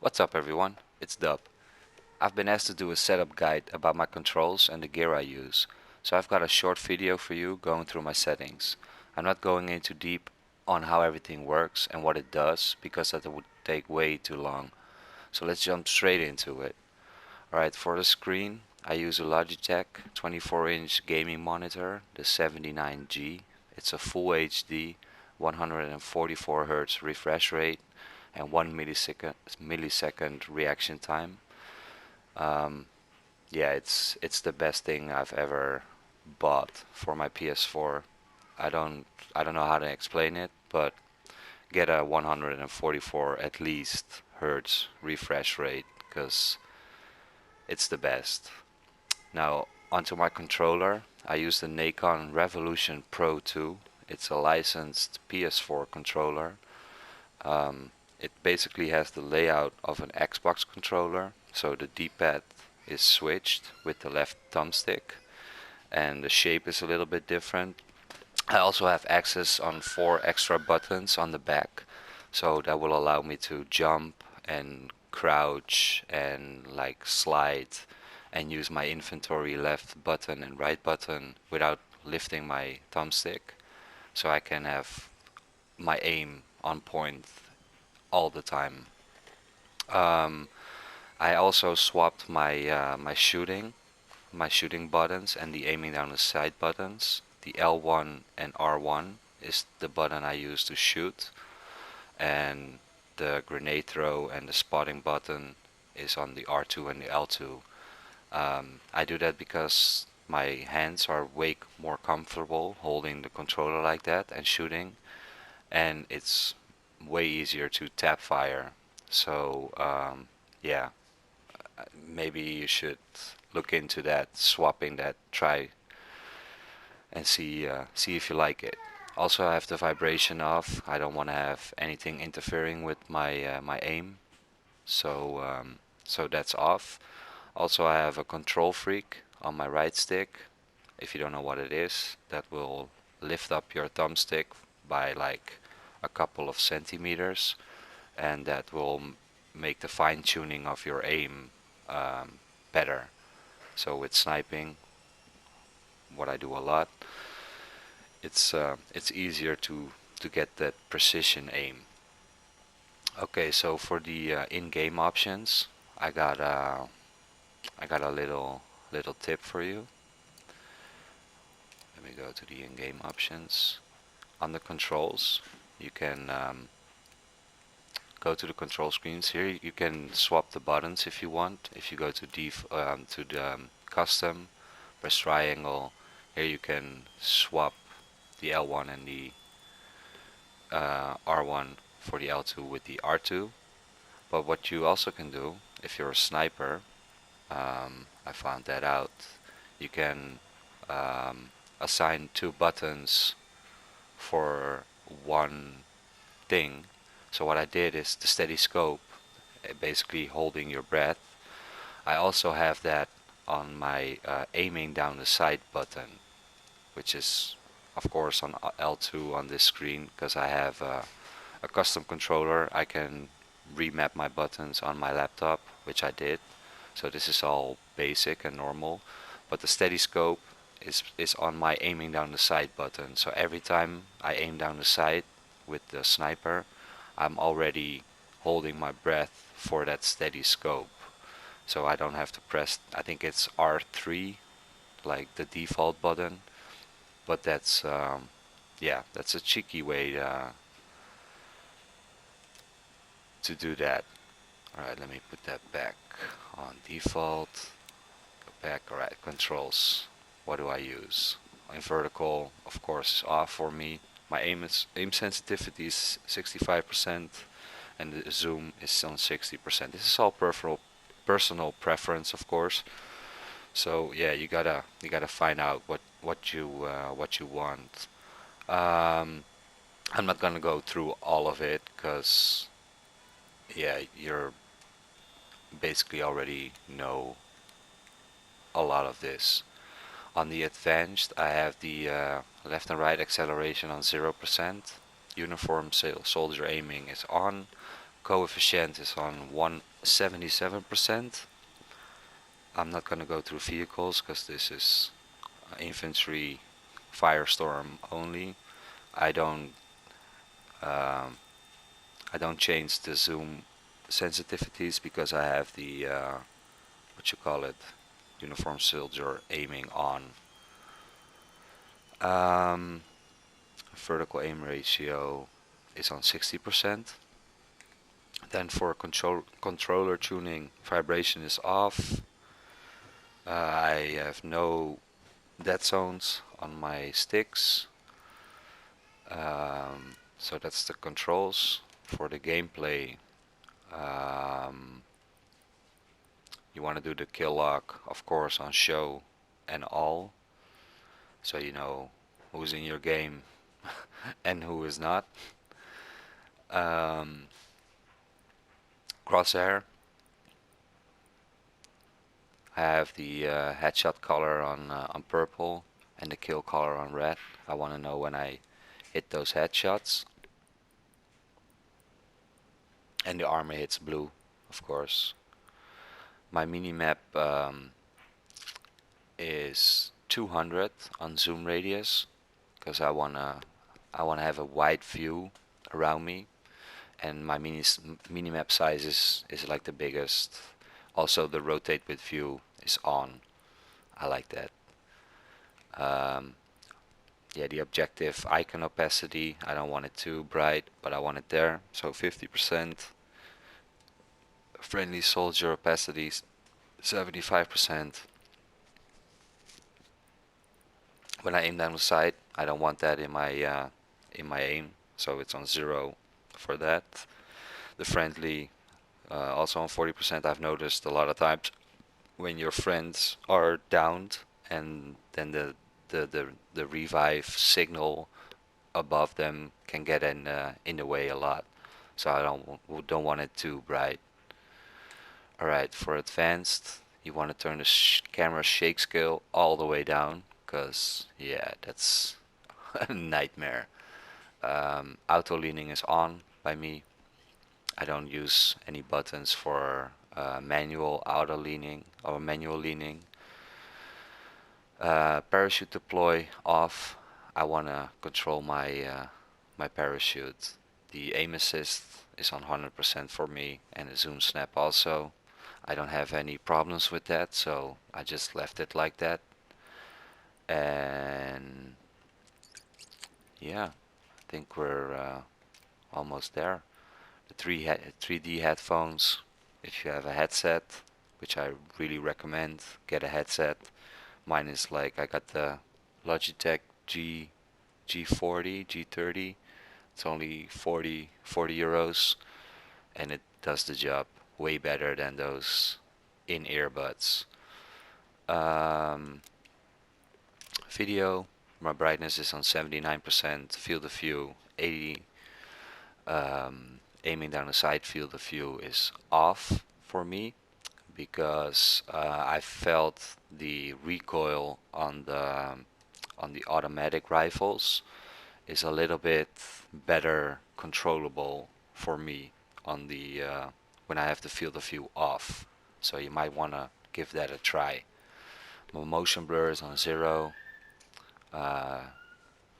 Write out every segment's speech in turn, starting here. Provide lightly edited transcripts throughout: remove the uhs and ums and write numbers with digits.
What's up everyone, it's Dub. I've been asked to do a setup guide about my controls and the gear I use, so I've got a short video for you going through my settings. I'm not going into deep on how everything works and what it does because that would take way too long. So let's jump straight into it. Alright, for the screen I use a Logitech 24-inch gaming monitor, the 79G. It's a full HD, 144 Hz refresh rate and 1 millisecond reaction time. Um, yeah, it's the best thing I've ever bought for my PS4. I don't I don't know how to explain it, but get a 144 at least hertz refresh rate because it's the best. Now onto my controller. I use the Nikon Revolution Pro 2. It's a licensed PS4 controller. It basically has the layout of an Xbox controller, so the D-pad is switched with the left thumbstick and the shape is a little bit different. I also have access on 4 extra buttons on the back, so that will allow me to jump and crouch and like slide and use my inventory left button and right button without lifting my thumbstick, so I can have my aim on point all the time. Um, I also swapped my shooting buttons and the aiming down the sight buttons. The L1 and R1 is the button I use to shoot, and the grenade throw and the spotting button is on the R2 and the L2. I do that because my hands are way more comfortable holding the controller like that and shooting, and it's way easier to tap fire. So yeah, maybe you should look into that, swapping that, try and see if you like it. Also, I have the vibration off. I don't want to have anything interfering with my aim, so so that's off. Also, I have a control freak on my right stick. If you don't know what it is, that will lift up your thumbstick by like a couple of centimeters, and that will make the fine tuning of your aim better. So with sniping, what I do a lot, it's easier to get that precision aim. Okay, so for the in-game options, I got I got a little tip for you. Let me go to the in-game options. On the controls, you can go to the control screens here. You can swap the buttons if you want. If you go to the custom, press triangle. Here you can swap the L1 and the R1 for the L2 with the R2. But what you also can do, if you're a sniper, I found that out. You can assign 2 buttons for one thing. So what I did is the steady scope, basically holding your breath. I also have that on my aiming down the sight button, which is of course on L2 on this screen because I have a custom controller. I can remap my buttons on my laptop, which I did. So this is all basic and normal, but the steady scope is on my aiming down the sight button. So every time I aim down the sight with the sniper, I'm already holding my breath for that steady scope. So I don't have to press, I think it's R3, like the default button, but that's yeah, that's a cheeky way to do that. Alright, let me put that back on default. Go back. Alright, controls. What do I use? In vertical, of course, is off for me. My aim sensitivity is 65%, and the zoom is on 60%. This is all personal preference, of course. So yeah, you gotta find out what you want. Um, I'm not gonna go through all of it because yeah, you're basically already know a lot of this. On the advanced, I have the left and right acceleration on 0%. Uniform soldier aiming is on. coefficient is on 177%. I'm not gonna go through vehicles because this is infantry Firestorm only. I don't um, I don't change the zoom sensitivities because I have the what you call it, uniform soldier aiming on. Um, Vertical aim ratio is on 60%. Then for controller tuning, vibration is off. I have no dead zones on my sticks. So that's the controls. For the gameplay, um, you want to do the kill lock, of course, on show and all, so you know who's in your game and who is not. Um, Crosshair, I have the headshot color on purple and the kill color on red. I want to know when I hit those headshots. And the armor hits blue, of course. My minimap is 200 on zoom radius because I wanna have a wide view around me, and my minimap size is like the biggest. Also, the rotate with view is on. I like that. Um, yeah, the objective icon opacity, I don't want it too bright, but I want it there. So 50%. Friendly soldier opacity 75%. When I aim down the sight, I don't want that in my aim, so it's on 0 for that. The friendly also on 40%. I've noticed a lot of times when your friends are downed and then the revive signal above them can get in the way a lot. So I don't want it too bright. Alright, for advanced, you want to turn the camera shake scale all the way down, because yeah, that's a nightmare. Auto leaning is on by me. I don't use any buttons for manual auto leaning or manual leaning. Parachute deploy off. I want to control my parachute. The aim assist is on 100% for me, and the zoom snap also. I don't have any problems with that, so I just left it like that. And yeah, I think we're almost there. The 3D headphones, if you have a headset, which I really recommend, get a headset. Mine is like, I got the Logitech G40, G30. It's only 40 euros, and it does the job way better than those in-ear buds. Video, my brightness is on 79%, field of view 80. Aiming down the sight, field of view is off for me because I felt the recoil on the automatic rifles is a little bit better controllable for me on the when I have the field of view off. So you might want to give that a try. My motion blur is on 0.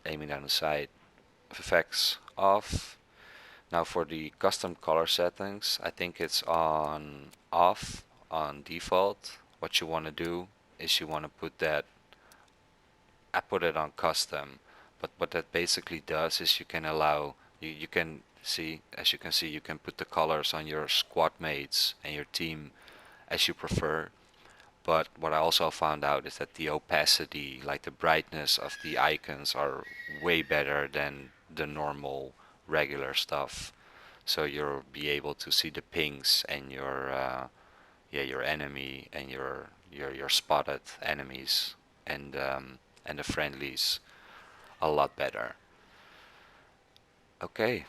Aiming down the sight, effects off. Now for the custom color settings, I think it's on off on default. What you want to do is you want to put that, I put it on custom, but what that basically does is you can allow, you can see, as you can see, you can put the colors on your squad mates and your team as you prefer. But what I also found out is that the opacity, like the brightness of the icons, are way better than the normal regular stuff. So you'll be able to see the pings and your enemy and your spotted enemies and the friendlies a lot better. Okay,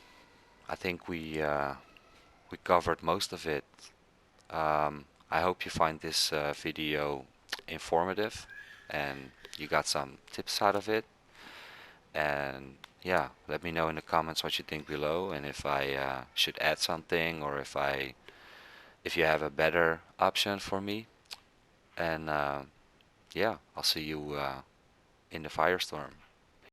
I think we covered most of it. I hope you find this video informative and you got some tips out of it. And yeah, let me know in the comments what you think below, and if I should add something, or if you have a better option for me. And yeah, I'll see you in the Firestorm.